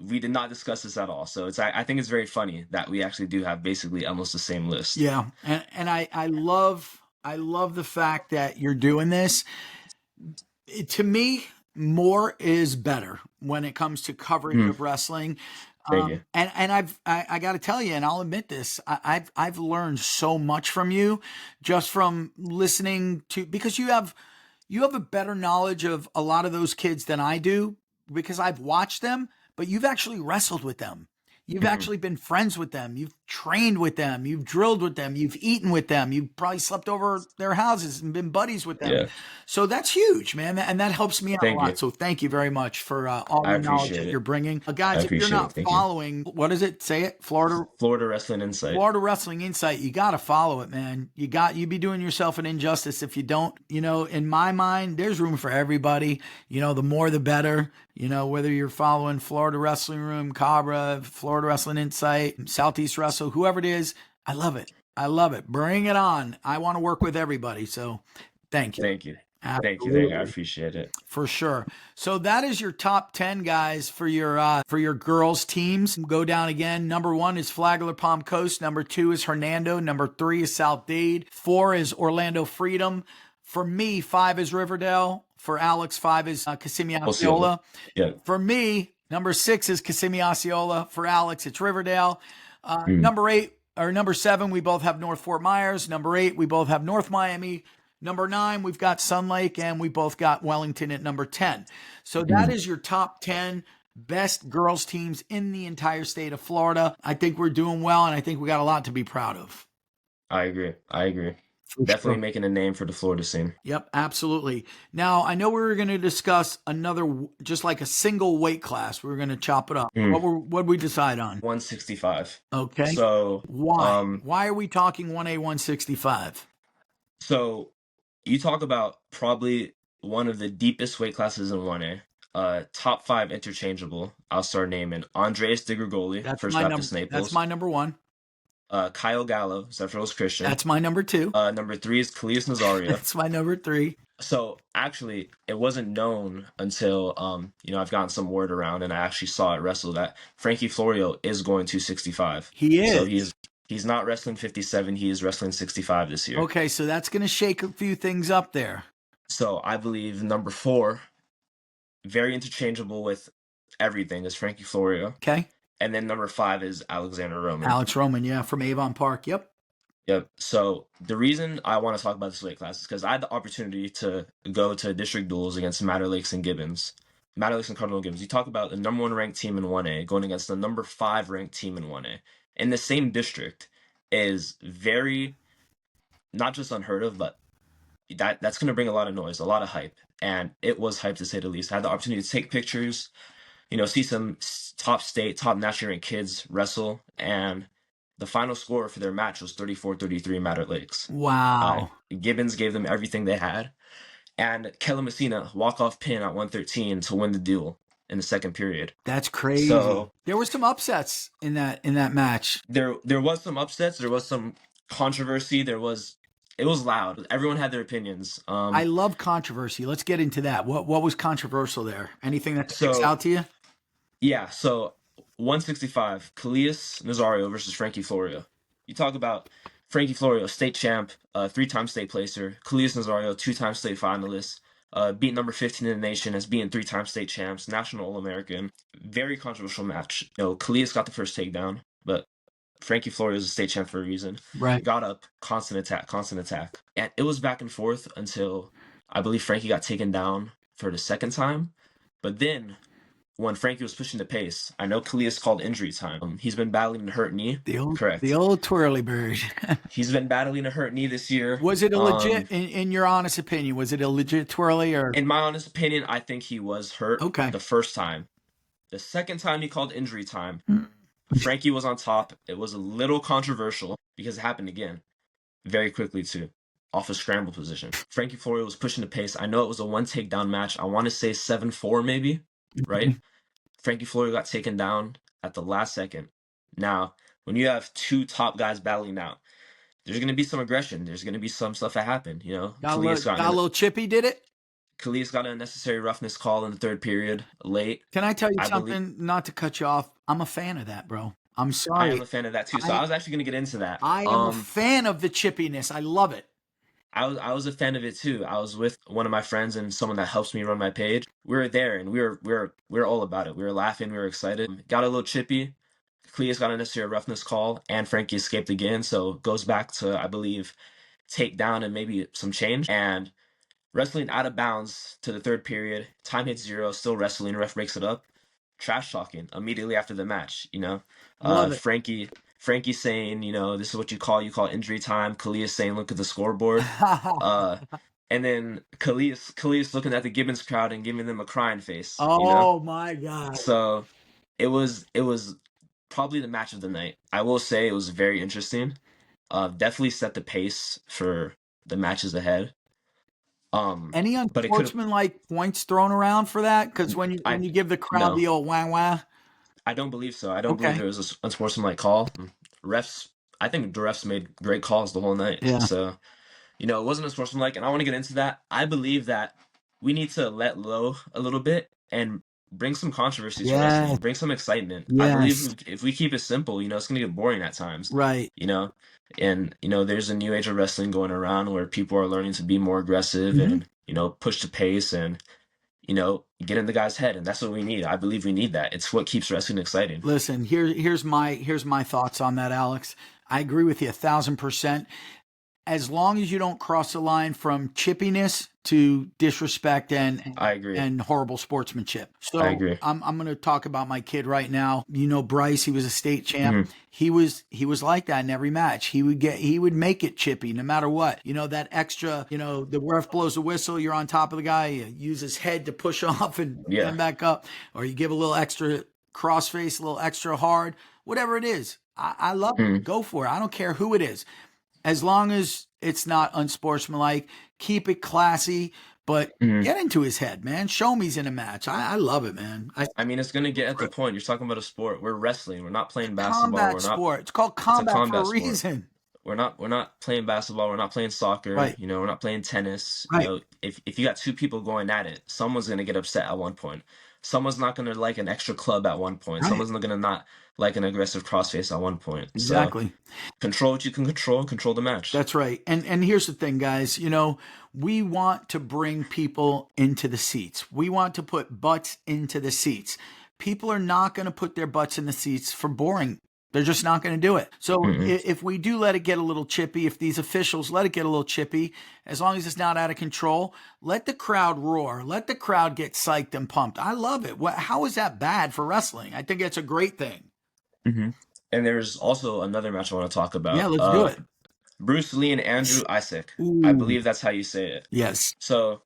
we did not discuss this at all. So I think it's very funny that we actually do have basically almost the same list. Yeah. And I love the fact that you're doing this. To me, more is better when it comes to coverage of wrestling. Thank you. And I got to tell you, and I'll admit this, I've learned so much from you just from listening to, because you have a better knowledge of a lot of those kids than I do, because I've watched them, but you've actually wrestled with them. You've actually been friends with them. You've trained with them. You've drilled with them. You've eaten with them. You've probably slept over their houses and been buddies with them. Yeah. So that's huge, man. And that helps me out a lot. So thank you very much for all the knowledge that you're bringing. Guys, if you're not following, what is it? Say it. Florida Wrestling Insight. Florida Wrestling Insight. You got to follow it, man. You'd be doing yourself an injustice if you don't. In my mind, there's room for everybody. The more the better. Whether you're following Florida Wrestling Room, Cabra, Florida Wrestling Insight, Southeast Wrestle, whoever it is, I love it. Bring it on. I want to work with everybody. So thank you. Thank you. Thank you. Thank you. I Absolutely. appreciate it. For sure. So that is your top 10 guys for your girls teams. Go down again. Number 1 is Flagler Palm Coast. Number 2 is Hernando. Number 3 is South Dade. 4 is Orlando Freedom. For me, 5 is Riverdale. For Alex, 5 is Kissimmee Osceola. Yeah. For me, number 6 is Kissimmee Osceola. For Alex, it's Riverdale. Mm. Number 7, we both have North Fort Myers. Number 8, we both have North Miami. Number 9, we've got Sun Lake, and we both got Wellington at number 10. So that is your top 10 best girls teams in the entire state of Florida. I think we're doing well, and I think we got a lot to be proud of. I agree. For Definitely sure. making a name for the Florida scene. Yep, absolutely. Now, I know we were going to discuss another, just like a single weight class. We were going to chop it up. What did we decide on? 165. Okay. So Why? Why are we talking 1A 165? So you talk about probably one of the deepest weight classes in 1A. Top 5 interchangeable. I'll start naming Andreas DiGrigoli, First Baptist Naples. That's my number 1. Kyle Gallo, Zephyros Christian. That's my number 2. Number 3 is Kalias Nazario. That's my number 3. So actually, it wasn't known until I've gotten some word around and I actually saw it wrestle that Frankie Florio is going to 65. He is. So he's not wrestling 57. He is wrestling 65 this year. Okay, so that's going to shake a few things up there. So I believe number 4, very interchangeable with everything, is Frankie Florio. Okay. And then number 5 is Alexander Roman. Alex Roman, yeah, from Avon Park. Yep. So the reason I want to talk about this weight class is because I had the opportunity to go to district duels against Madder Lakes and Gibbons. Madder Lakes and Cardinal Gibbons. You talk about the number 1 ranked team in 1A going against the number 5 ranked team in 1A. In the same district is very, not just unheard of, but that's going to bring a lot of noise, a lot of hype. And it was hype to say the least. I had the opportunity to take pictures, see some top state, top national ranked kids wrestle, and the final score for their match was 34-33 Madder Lakes. Wow. Gibbons gave them everything they had, and Kella Messina walk-off pin at 113 to win the duel in the second period. That's crazy. So there were some upsets in that match. There was some upsets. There was some controversy. It was loud. Everyone had their opinions. I love controversy. Let's get into that. What was controversial there? Anything that sticks out to you? Yeah, so 165, Kalias Nazario versus Frankie Florio. You talk about Frankie Florio, state champ, 3-time state placer. Kalias Nazario, 2-time state finalist. Beat number 15 in the nation as being 3-time state champs, national All-American. Very controversial match. Kalias got the first takedown, but Frankie Florio is a state champ for a reason. Right. Got up, constant attack. And it was back and forth until I believe Frankie got taken down for the second time. But then when Frankie was pushing the pace, I know Kalias called injury time. He's been battling a hurt knee. Correct. The old twirly bird. He's been battling a hurt knee this year. Was it a legit, in your honest opinion, was it a legit twirly? Or in my honest opinion, I think he was hurt the first time. The second time he called injury time, Frankie was on top. It was a little controversial because it happened again very quickly too, off a scramble position. Frankie Florio was pushing the pace. I know it was a 1 takedown match. I want to say 7-4 maybe, right? Frankie Florio got taken down at the last second. Now, when you have 2 top guys battling out, there's going to be some aggression. There's going to be some stuff that happened, Got a little chippy, did it? Kalias got an unnecessary roughness call in the third period, late. Can I tell you something? Not to cut you off. I'm a fan of that, bro. I'm sorry. I am a fan of that too. So I was actually going to get into that. I am a fan of the chippiness. I love it. I was a fan of it too. I was with one of my friends and someone that helps me run my page. We were there and we were all about it. We were laughing. We were excited. Got a little chippy. Kalias got a necessary roughness call and Frankie escaped again. So it goes back to, I believe, takedown and maybe some change. And wrestling out of bounds to the third period. Time hits 0. Still wrestling. Ref breaks it up. Trash talking immediately after the match. Frankie saying, this is what you call injury time. Kalias saying, look at the scoreboard. And then Kalias looking at the Gibbons crowd and giving them a crying face. Oh my God. So it was probably the match of the night. I will say it was very interesting. Definitely set the pace for the matches ahead. Any unsportsmanlike points thrown around for that? Because when you give the crowd the old wah wah. I don't believe so. I don't believe there was an unsportsmanlike call. I think the refs made great calls the whole night. Yeah. So You know, it wasn't a sportsmanlike, and I want to get into that. I believe that we need to let low a little bit and bring some controversies to wrestling, Yes, bring some excitement. I believe yes, if we keep it simple, you know, it's gonna get boring at times. right. You know, and you know, there's a new age of wrestling going around where people are learning to be more aggressive Mhm. and you know push the pace and you know get in the guy's head, and that's what we need. I believe we need that. It's what keeps wrestling exciting. Listen, here's my thoughts on that, Alex. I agree with you 1,000%. As long as you don't cross the line from chippiness to disrespect I agree. and horrible sportsmanship. I So agree. I'm going to talk about my kid right now. You know, Bryce, he was a state champ. Mhm. He was like that in every match. He would make it chippy no matter what. You know, that extra, you know, the ref blows a whistle, you're on top of the guy, you use his head to push off and Yeah. stand back up, or you give a little extra crossface, a little extra hard, whatever it is. I love it. Mhm. Go for it. I don't care who it is, as long as it's not unsportsmanlike, keep it classy, but Mhm. get into his head, man. Show him he's in a match. I love it, man. I mean, it's gonna get at the point. You're talking about a sport. We're wrestling. We're not playing basketball. Combat We're not. sport. It's called It's a combat for a combat sport. reason. We're not playing basketball. We're not playing soccer. Right, You know, we're not playing tennis. You right. know, if you got two people going at it, someone's gonna get upset at one point. Someone's not gonna like an extra club at one point. Right. Someone's not gonna not like an aggressive crossface at one point. So Exactly. control what you can control and control the match. That's right. And here's the thing, guys. You know, we want to bring people into the seats. We want to put butts into the seats. People are not going to put their butts in the seats for boring. They're just not going to do it. So Mm-mm. if we do let it get a little chippy, if these officials let it get a little chippy, as long as it's not out of control, let the crowd roar. Let the crowd get psyched and pumped. I love it. How is that bad for wrestling? I think it's a great thing. Hmm. And there's also another match I want to talk Yeah, about. let's do it. Bruce Lee and Andrew Isaac. I Ooh, believe that's how you say it. yes. So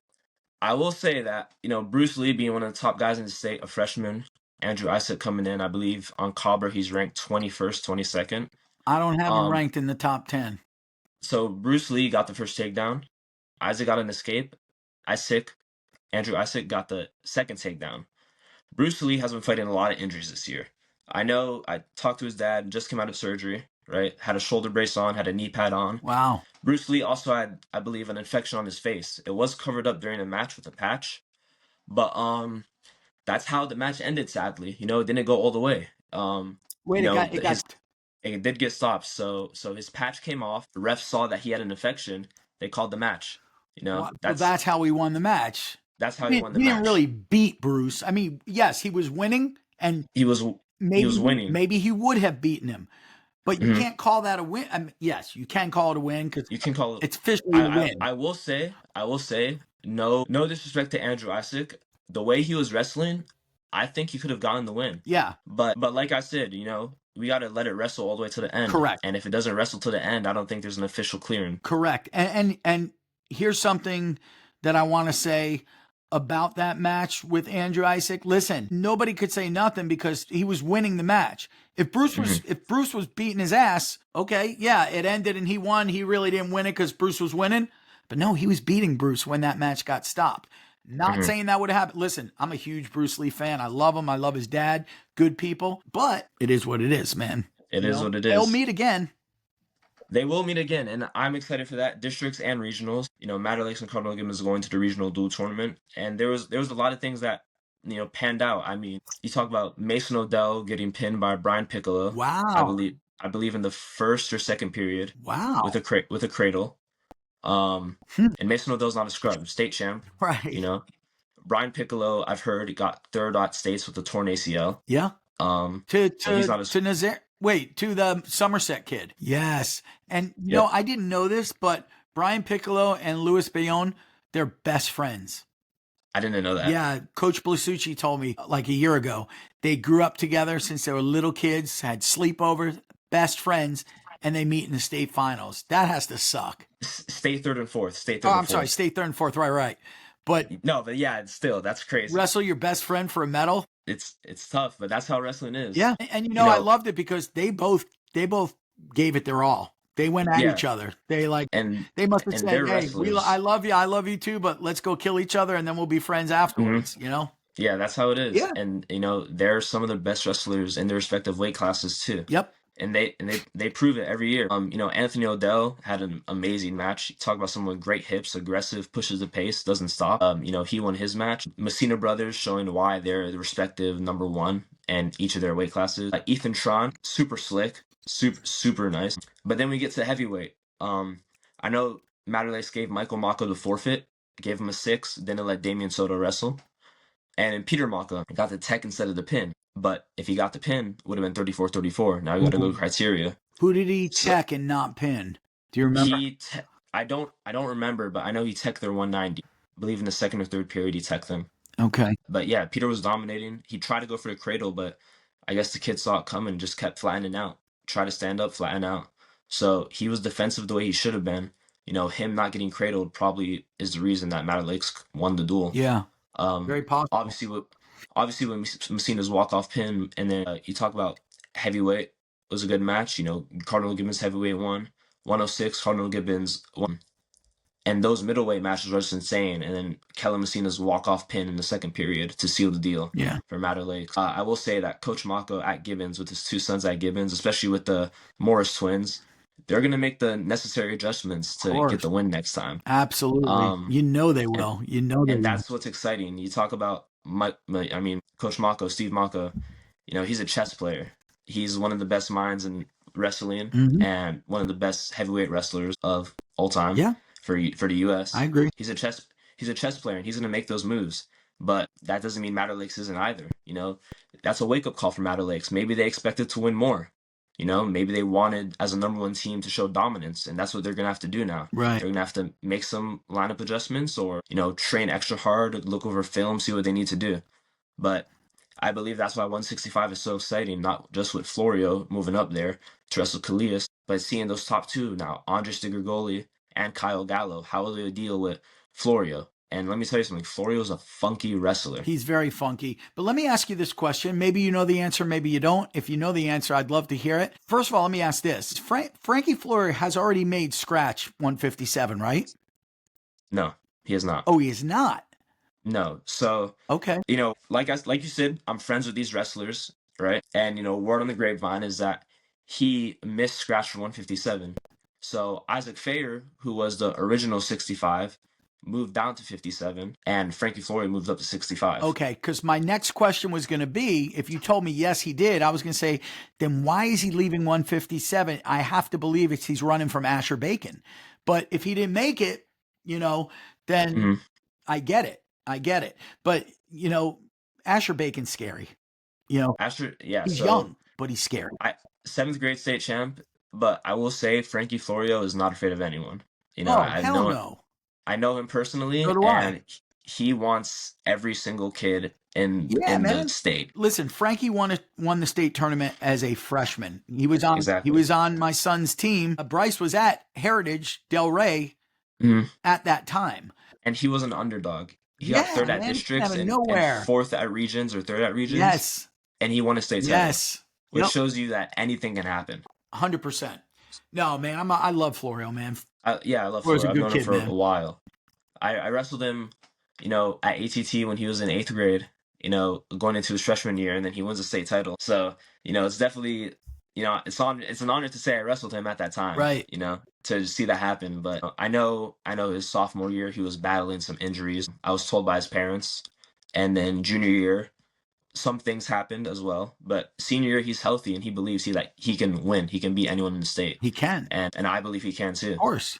I will say that, you know, Bruce Lee being one of the top guys in the state, a freshman, Andrew Isaac coming in, I believe on Cobra he's ranked 21st, 22nd. I don't have him Um, ranked in the top 10. so Bruce Lee got the first takedown. Isaac got an escape. Andrew Isaac got the second takedown. Bruce Lee has been fighting a lot of injuries this year. I know I talked to his dad, just came out of surgery, right? Had a shoulder brace on, had a knee pad on. Wow. Bruce Lee also had, I believe, an infection on his face. It was covered up during the match with a patch, but that's how the match ended. Sadly, you know, it didn't go all the way. Wait, You it know, got it got it did get stopped. So his patch came off. The refs saw that he had an infection. They called the match. You know, so that's how we won the match. that's how He he didn't, won the he didn't match. really beat Bruce. I mean, yes, he was winning, and He was he was winning. maybe he would have beaten him, but you Mhm. can't call that a win. I mean, yes, you can call it a win because You can call it. it's officially a win. I will say, no disrespect to Andrew Isaac. The way he was wrestling, I think he could have gotten the win. Yeah, But like I said, you know, we got to let it wrestle all the way to the end. correct, And if it doesn't wrestle to the end, I don't think there's an official clearing. correct. And here's something that I want to say about that match with Andrew Isaac. Listen, nobody could say nothing because he was winning the match. Mhm. If Bruce was beating his ass, okay, yeah, it ended and he won. He really didn't win it because Bruce was winning. But no, he was beating Bruce when that match got stopped. Not Mhm. saying that would happen. Listen, I'm a huge Bruce Lee fan. I love him. I love his dad. Good people. But it is what it is, man. It is what it They'll is. meet again. They will meet again, and I'm excited for that. Districts and regionals. You know, Matter Lakes and Cardinal Gibbons is going to the regional dual tournament, and there was a lot of things that you know panned out. I mean, you talk about Mason Odell getting pinned by Brian Piccolo. Wow. I believe in the first or second period Wow. with a cradle. Hmm. And Mason Odell's not a scrub, state champ. Right. You know, Brian Piccolo, I've heard, got third at states with a torn ACL. Yeah. So To he's not to Nazar wait, to the Somerset kid. Yes. And you Yep. know, I didn't know this, but Brian Piccolo and Louis Bayonne, they're best friends. I didn't know that. Yeah, Coach Blasucci told me like a year ago. They grew up together since they were little kids, had sleepovers, best friends, and they meet in the state finals. That has to suck. State third and fourth. State third Oh, and I'm sorry, fourth. state third and fourth, right. But No, but yeah, it's still that's crazy. wrestle your best friend for a medal. It's tough, but that's how wrestling is. Yeah. And you know, I loved it because they both gave it their all. They went at Yeah. each other. They And they must have and said, they're "Hey, wrestlers. I love you too, but let's go kill each other and then we'll be friends afterwards." You know? Yeah, that's how it is. Yeah. And you know, they're some of the best wrestlers in their respective weight classes too. Yep. and they prove it every year. Anthony Odell had an amazing match. Talk about someone with great hips, aggressive, pushes the pace, doesn't stop. He won his match. Messina brothers showing why they're the respective number one and each of their weight classes. Ethan Tron, super slick, super nice. But then we get to heavyweight. I know Matter gave Michael Mako the forfeit, gave him a 6, didn't let Damian Soto wrestle. And Peter Maka got the tech instead of the pin. But if he got the pin, it would have been 34-34. Now we got to go criteria. Who did he tech and not pin? Do you remember? I don't remember, but I know he teched their 190. I believe in the second or third period he teched them. Okay. But yeah, Peter was dominating. He tried to go for the cradle, but I guess the kid saw it coming and just kept flattening out. Try to stand up, flatten out. So he was defensive the way he should have been. Him not getting cradled probably is the reason that Matter Lakes won the duel. Yeah. Very possible. Obviously, when Messina's walk-off pin, and then you talk about heavyweight, it was a good match. Cardinal Gibbons heavyweight won, 106. Cardinal Gibbons won, and those middleweight matches were just insane. And then Kellen Messina's walk-off pin in the second period to seal the deal. Yeah. For Matter Lakes. I will say that Coach Mako at Gibbons with his two sons at Gibbons, especially with the Morris twins, they're going to make the necessary adjustments to get the win next time. Absolutely. They will. And that's what's exciting. You talk about, Coach Mako, Steve Mako, he's a chess player. He's one of the best minds in wrestling and one of the best heavyweight wrestlers of all time for the U.S. I agree. He's a chess player, and he's going to make those moves. But that doesn't mean Matter Lakes isn't either. That's a wake-up call for Matter Lakes. Maybe they expected to win more. Maybe they wanted, as a number one team, to show dominance, and that's what they're going to have to do now. Right. They're going to have to make some lineup adjustments or, train extra hard, look over film, see what they need to do. But I believe that's why 165 is so exciting, not just with Florio moving up there to wrestle Callias, but seeing those top two now, Andres DeGregoli and Kyle Gallo. How will they deal with Florio? And let me tell you something, Florio's a funky wrestler. He's very funky. But let me ask you this question. Maybe you know the answer, maybe you don't. If you know the answer, I'd love to hear it. First of all, let me ask this. Frankie Florio has already made scratch 157, right? No, he has not. Oh, he is not? No. So, okay. Like you said, I'm friends with these wrestlers, right? And, word on the grapevine is that he missed scratch for 157. So Isaac Fayer, who was the original 65, moved down to 57, and Frankie Florio moved up to 65. Okay, because my next question was going to be, if you told me yes, he did, I was going to say, then why is he leaving 157? I have to believe he's running from Asher Bacon. But if he didn't make it, then I get it. But, Asher Bacon's scary. Asher, yeah. He's young, but he's scary. 7th grade state champ, but I will say Frankie Florio is not afraid of anyone. I know him personally, and he wants every single kid in the state. Listen, Frankie won the state tournament as a freshman. He was on my son's team. Bryce was at Heritage Del Rey at that time, and he was an underdog. He got third at districts and fourth at regions or third at regions. Yes, and he won a state title. Yes, which shows you that anything can happen. 100%. No, man, I love Florio, man. I love Florio. I've known him for a while. I wrestled him, at ATT when he was in 8th grade, going into his freshman year, and then he wins a state title. So, it's definitely, it's an honor to say I wrestled him at that time. Right. To see that happen. But I know his sophomore year, he was battling some injuries. I was told by his parents. And then junior year, some things happened as well. But senior year, he's healthy, and he believes he can win. He can beat anyone in the state. He can. And I believe he can too. Of course.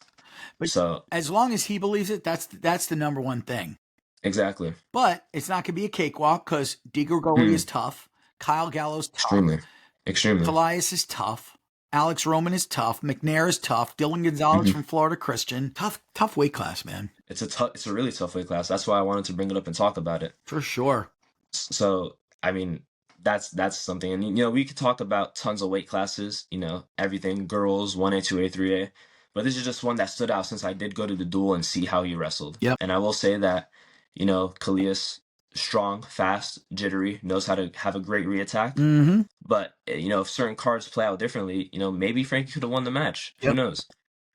But so as long as he believes it, that's the number one thing. Exactly. But it's not going to be a cakewalk because DeGregoli is tough. Kyle Gallo's tough. Extremely. Callias is tough. Alex Roman is tough. McNair is tough. Dylan Gonzalez from Florida Christian. Tough weight class, man. It's a really tough weight class. That's why I wanted to bring it up and talk about it. For sure. So, that's something. And, we could talk about tons of weight classes, everything, girls, 1A, 2A, 3A. But this is just one that stood out since I did go to the duel and see how he wrestled. Yep. And I will say that, Callias, strong, fast, jittery, knows how to have a great reattack. Mm-hmm. But, if certain cards play out differently, maybe Frankie could have won the match. Yep. Who knows?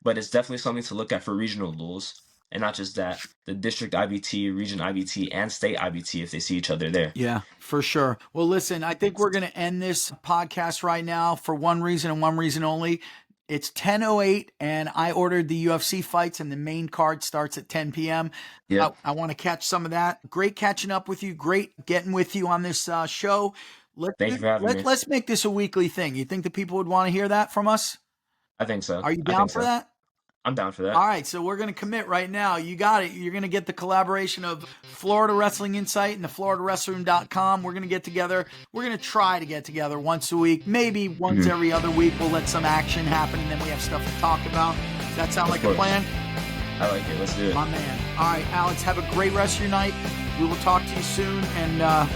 But it's definitely something to look at for regional duels. And not just that, the district IBT, region IBT, and state IBT if they see each other there. Yeah, for sure. Well, listen, I think we're going to end this podcast right now for one reason and one reason only. It's 10:08, and I ordered the UFC fights, and the main card starts at 10 p.m. Yeah. I want to catch some of that. Great catching up with you. Great getting with you on this show. Thank you for having me. Let's make this a weekly thing. You think the people would want to hear that from us? I think so. Are you down for that? I'm down for that. All right, so we're going to commit right now. You got it. You're going to get the collaboration of Florida Wrestling Insight and the FloridaWrestlingRoom.com. We're going to get together. We're going to try to get together once a week, maybe once every other week. We'll let some action happen, and then we have stuff to talk about. Does that sound like a plan? I like it. Let's do it. My man. All right, Alex, have a great rest of your night. We will talk to you soon, and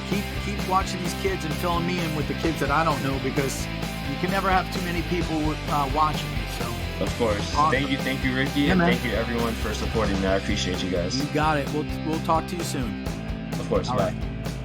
keep watching these kids and filling me in with the kids that I don't know, because you can never have too many people watching me. So. Of course. Awesome. Thank you, Ricky, and thank you everyone for supporting me. I appreciate you guys. You got it. We'll talk to you soon. Of course. All Bye. Right.